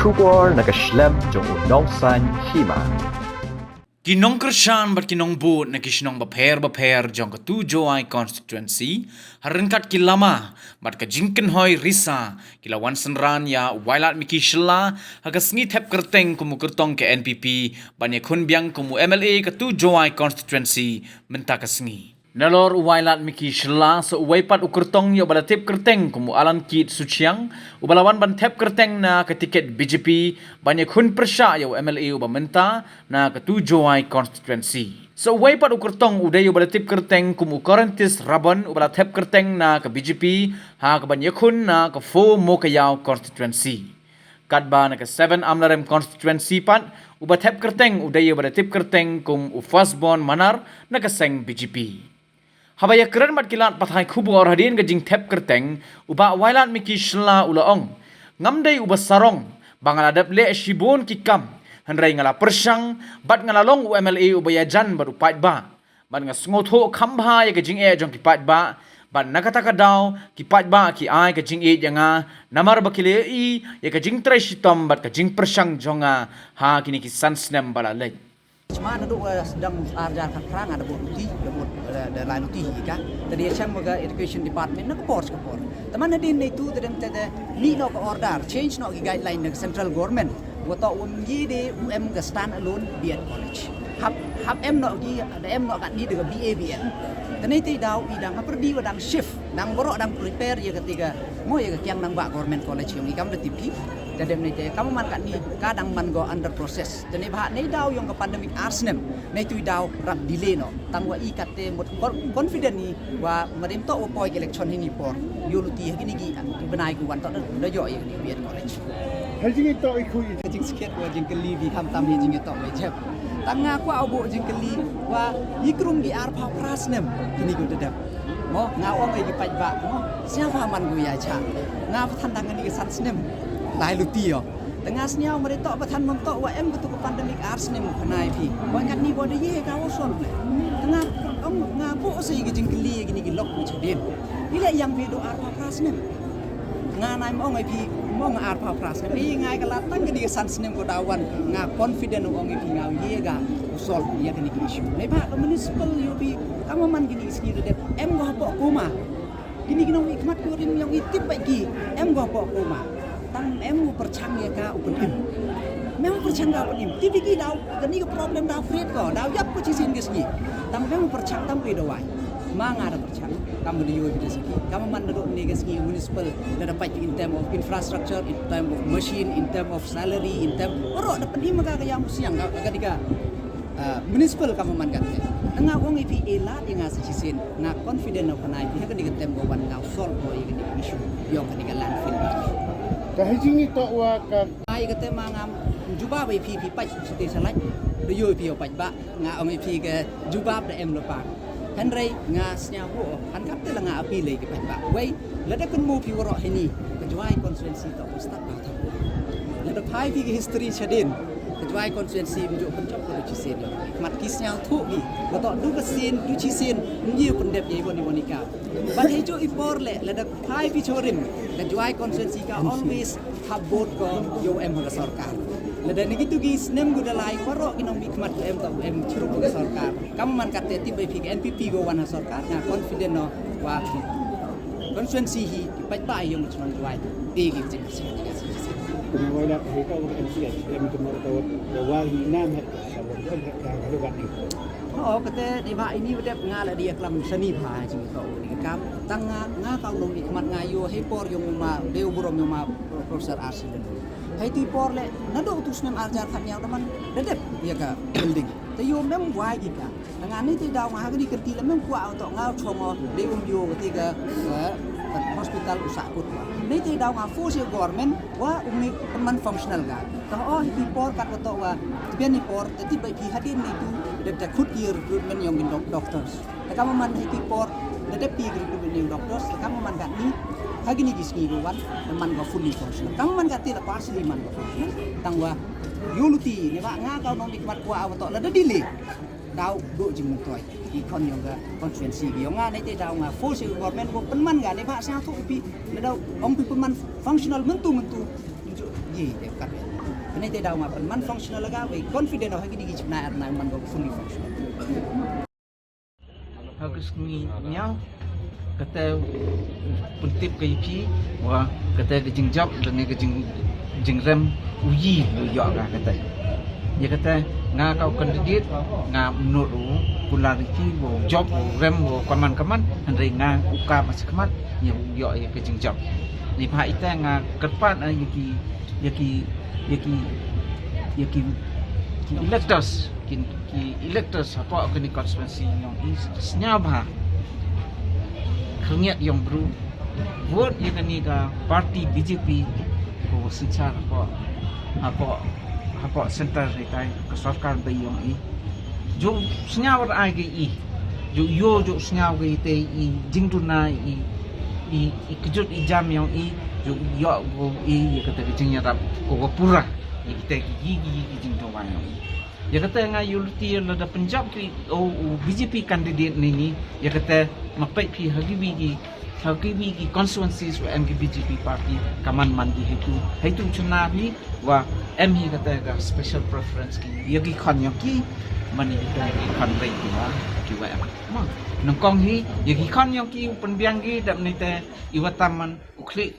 Kubor nakaslem jong unongsan hima. Kinong Krishan bat kinong boot na kisnong baper jong ketujuh ai constituency harenkat kilama bat ka jingken hoi risa kilawan senran ya wailat miki shela hagas ngit hep kerteng kumu kertong ke NPP banya kun biang kumu MLA ketujuh ai constituency menta kasngi Nalor wailat miki shela so waipat ukertong yo bala tip kerteng kumu alan kit suciang ubalawan ban tep kerteng na ke tiket BJP banyak hun persya yo MLA uba menta na ketujuh ai constituency. So waipat ukertong uday yo bala tip kerteng kumu Korentis Rabon ubala tep kerteng na ke BJP ha ke banyak hun na ke fo Mokayau constituency. Kadba na ke 7 Amlarem constituency pat uba tep kerteng uday yo bala tip kerteng kum Ufasbon Manar na ke seng BJP. Habaya keren mat kilat pathai kubu or hadin gajing tep kerteng uba wailat miki shla ulaong ngamdai uba sarong bangaladap le shibon kikam handrai ngala persang bat ngalalong UMLA uba yajan baru pait ba bat ngasngotho khambha ya gajing e jong kipat ba bat nakataka daw kipat ba ki ai gajing e janga namar bakile i ya gajing trai shitom bat gajing persang jonga ha kini kisan snem balalai Cuma ada sedang arjar kerang ada buat uti, ada lain uti kan. Tadi saya moga education department nak kepor. Teman ada ini itu tadi ni nak order change nak guideline nak central government. Waktu umgi de ke stand alone biat college. Hab em nak ada em nak kat ni dengan BA biat. Tadi itu dah idang perdi wadang shift, dang borok dang prepare ya ketiga. Mo ya kiang nang bak government college yang ikam letip ki. Jadi menite kamu man kat ni kadang man go under process. Jadi bahat ni daw yung ke pandemic arsnem. Ni tu daw rap delay no. Tangwa I kate mot confident ni wa marim to wa poi election ni por. Yo luti gini gi benai ku wan to da yo ya ni biat college. Hajing ito ikui Jing sikit wa jing keli bi ham tam ni jing to mai jep. Tanga ku au bo jing keli wa yikrum di ar pa prasnem. Kini ku dedap. Mo ngawang ai gi paj ba mo. Siapa man ku ya cha. Ngap than tangan ni san snem. Lai luti yo. Tengah senyau mereka bertan mentok wa em betul ke pandemik ars ni muknai pi. Wa kat ni bodo ye ka oson le. Tengah ngapo sei gijing keli gini gilok ni chodin. Bila yang bedo arpa pras ni. Nganai mong ai pi mong arpa pras ni ngai ka latang ke di san snem ko dawan nga confident ong ai pi ngau ye ga usol ye gini issue. Nei ba municipal yo pi kamu man gini ski de em go po koma. Gini gini ikmat ko rin yang itip bagi em go po koma. Tang em percang ya ka open im. Memang percang ka open im. Ti bigi daw gani ka problem daw create ko. Daw yap ko chisin gisni. Tang memang percang tam pe dawai. Manga ada percang. Kamu di yo bi siki. Kamu man do ni gisni municipal da dapat in term of infrastructure, in term of machine, in term of salary, in term oro dapat ni maga ka yang siang ka ketika municipal kamu man kat. Nga wong ipi ela yang ngasih chisin. Nga confident of kanai pi ka di term go wan ngau solve ko yang issue. Yo ka di landfill. Kahajing ito wa ka Ai kata mangam jubab ai pi pai sete salai de yo pi pai ba nga ong ai pi ke jubab de em lo pa Henry nga snya ho han kap te la nga api le ke pai ba wei la de kun mu pi woro hini ke juai constituency to ustad ba tha la de pai pi ke history chadin ke juai constituency bu jo pencop ko chi sen yo mat ki snya thu bi la to du ka sen du chi sen ni pun dep ye boni boni ka ba he jo ipor le la de pai pi chorim ke juai constituency ka always habot ko yo em ha sarkar lada ni gitu gis nem guda lai waro kinong bikmat em to em churu ko sarkar kam man kate ti bai pig NPP go wan ha sarkar nga confident no wa constituency hi pai pai yo chon juai ti gi ti wala ka ito wa MCH em to mo to wa hi nam ha sabon kan ka ka wa ni. Oh kate di ba ini wedep ngala dia klam seni pha jing to ni kam tang nga ka long ikmat nga yo he por yo ma deu burom yo ma profesor Arsidan. Hai tu por le nado utus nem arjar khat yang teman dedep ya ka building te yo mem wai gi ka dengan ni ti daw ha ni kerti le mem kwa to ngau chongo de yo ketika hospital usakut ni ti daw nga force government wa umi peman functional ga to oh ti por kat to wa bian ni por te ti bai pi hadin ni tu de khut year recruitment yang doctors te kamu man ti por de pi recruitment yang doctors te kamu man kat ni hagi ni gisni go wan man go fully functional kamu man kat ti la partially man go tangwa yuluti ni ba nga ka no nikmat kwa aw to la de delay daw do jing toy ikon yang ga constituency gi nga nei te daw nga full government go penman ga nei ba sa thu pi daw ong pi penman functional mentu ye kat Mane te daw mapan man functional laga we confident oh gini gi chna na man go fully functional. Agus ni nyau kata puntip ke IP wah kata ke jingjap dengan ke jingrem uji yo ka kata dia kata nga kau kandidat nga menurut populariti wo job wo rem wo kaman handai nga uka masih kemat yang yo ya ke jingjap ni pha ita nga kerpat yaki electors electors apa ke ni constituency yang senyabha khangyak yang bru vote yang ni ka parti BJP ko शिक्षा apa center kai ke sarkar bai yang jo senyaw ai ge jo senyaw ge te jingtuna kejut jam yang jo yo go ya kata jingnya rap ko pura kita gigi jingto wan ya kata nga yulti la Punjab ki BJP candidate ni ya kata mapai pi hagibi ki constituencies wa MG BJP party kaman mandi itu chuna ni wa MH kata ka special preference ki yagi khan yang ki mani kita ki khan bai ki wa ki wa ma nongkong hi yagi khan yang ki penbiang ki dap ni te iwataman uklik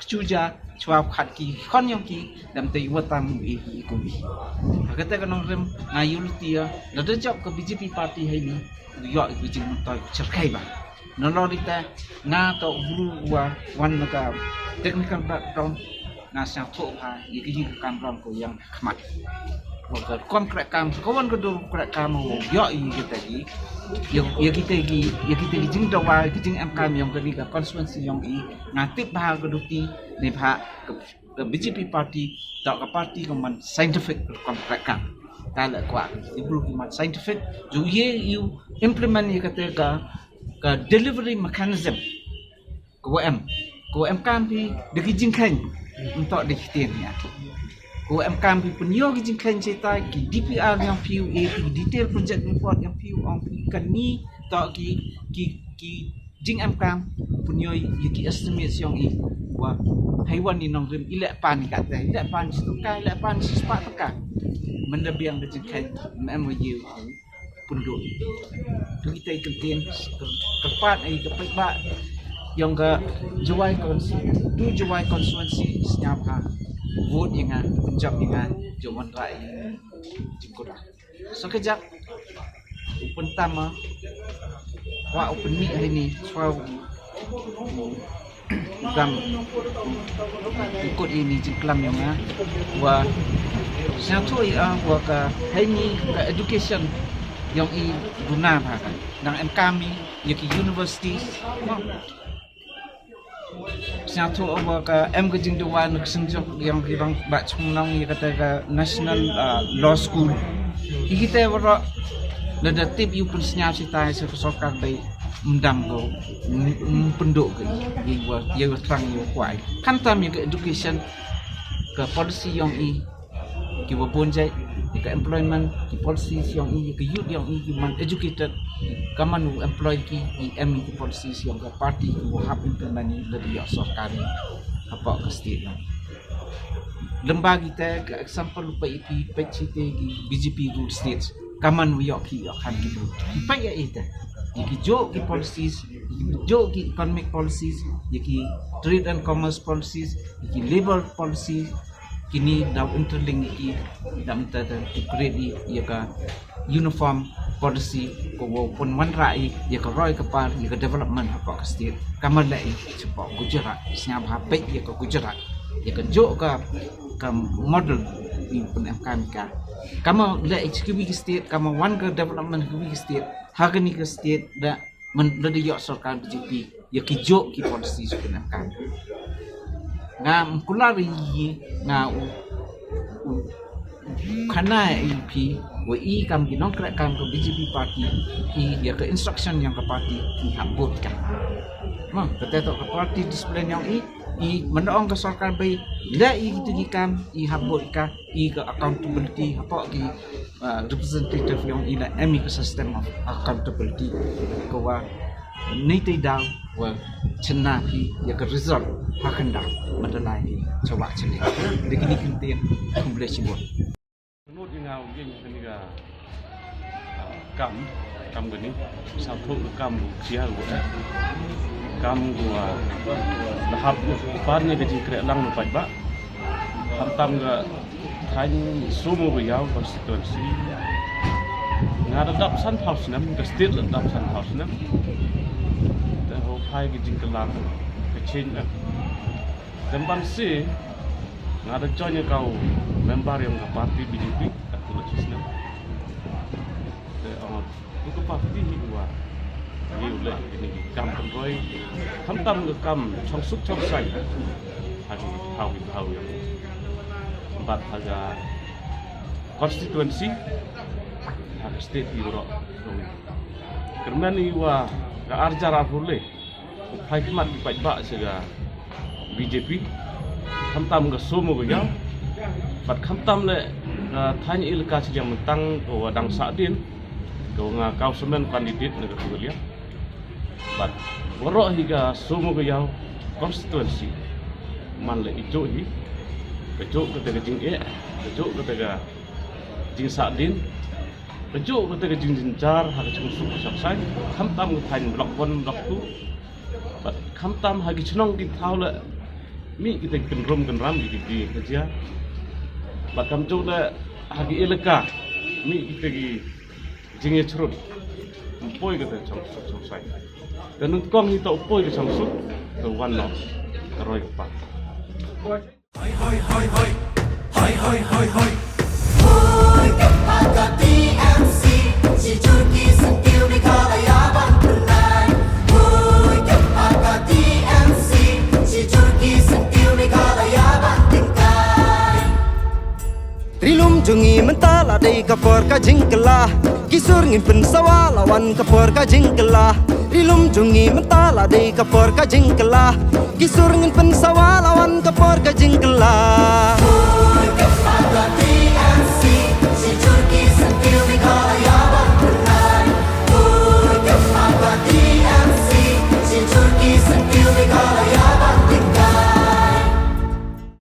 chuja chwa khat ki khan yang ki dam te iwatam ko bi kata ka nong rem ngayulti la de job ka BJP party hai ni yo ki jing toy cherkai ba nolorita na to buru wa wan ka technical background na sang tho ha yiki kam ram ko yang khmat wa kom krak kam ko wan ko do krak kam yo kita gi jing do wa jing am kam yang ka ni ka constituency yang ngatip bah ko duti ni pha ke BJP party tak ka party ko man scientific kom krak kam ta la kwa ibru ki man scientific ju ye you implement ye ka delivery mechanism ko kam pi de ki jing khan untuk dikhitin ya ko kam pi punyo ki jing khan cerita ki DPR yang PUA ki detail project report yang PU kan ni to ki jing kam punyo ki estimate yang wa haiwan ni nong rim ilek pan kat te ilek pan situ kai ilek pan sepat tekak mendebiang de jing khan MOU penduduk tu kita ikutin kepat kepek bak yang ke juai konstituensi senyapa vote yang Punjab yang jaman rai jingkura sekejap open tama wa open meet hari ni swau gam ikut ini jengklam yang wa satu wa ka hari ni ka education yang guna bahkan nang kami yaki universities satu ke M ke jingduan kesenjok yang kirang bak chungnang ya kata ke national law school kita wara ada tip you pun senyap sitai sokar bai mendam go penduk ke ya terang yo kuai kan tam ya ke education ke policy yang ki bonjai ke employment ki policies yang ke youth yang man educated kaman employ ki ki policies yang ke party ki hab implement dari sarkari apa ke state lembaga kita ke example lupa IP PCT ki BJP rule states kaman wi ki kan gitu pa ya ita ki jo ki policies jo ki economic policies ki trade and commerce policies ki labor policies kini dah interlink ki dam ta to create ya ka uniform policy ko pun wan rai ya ka roi ka par ya ka development apa ka state kamar lai cepat Gujarat senyap habis ya ka Gujarat ya ka jo ka model ni pun MK kama lai HKB state kama wan ka development HKB state harga ni ka state da menjadi yok sarkar BJP ya ki jo ki policy pun MK nga kulari nga kana IP wa kam ginong krak kam ke BJP party ya ke instruction yang ke party hambut kan kata ke party display yang mendoong ke sarkar bai la gitu gikam hambut ka ke accountability apa ki representative yang ila ke system of accountability ko wa Niti daw wa chena hi ya ka result hakanda madalai hi coba chene dikini kintin kumble sibot Menurut ngau geng keniga kam gini satu kam sia gua kam gua lahap parnya ke jingkre lang no ba hamtam ga thain sumu biyau konstituensi ngada dap san house nam ke state dap san house nam the ho phai ke jingkre lang ke chen dan bangsi ngada join kau member yang ke parti BJP aku lecis nam itu parti dua ini udah ini kam penroi hamtam ke kam chong suk chong sai hari hau yang empat harga konstituensi harga state di Euro kerana ni wa ke arjar boleh hikmat dipajak sega BJP hamtam ke semua ke yang pat hamtam le tanya ilka sejak mentang ke wadang sadin ke ngakau semen kandidat negara kuliah pat warok hingga semua ke yang konstituensi man le ijo hi kejuk ketika jing kejuk ketika jing sadin kejuk ketika jing jinjar harga cung suku saksai hamtam ke tanya blok 1 blok 2 pat hamtam hagi cenong di tahu le mi kita kenrum kenram di kerja bakam coba hagi ilka mi kita gi jingnya cerut poi kita cong sai dan kong itu poi ke cong suk ke one no teroi pak TMC si Turki sentil di kalayaban pernai TMC si Turki sentil di kalayaban tingkai Trilum jungi mentala dei kapor ka jingkelah Kisur ngin pensawa lawan kapor ka jingkelah Trilum jungi mentala dei kapor ka jingkelah Kisur ngin pensawa lawan kapor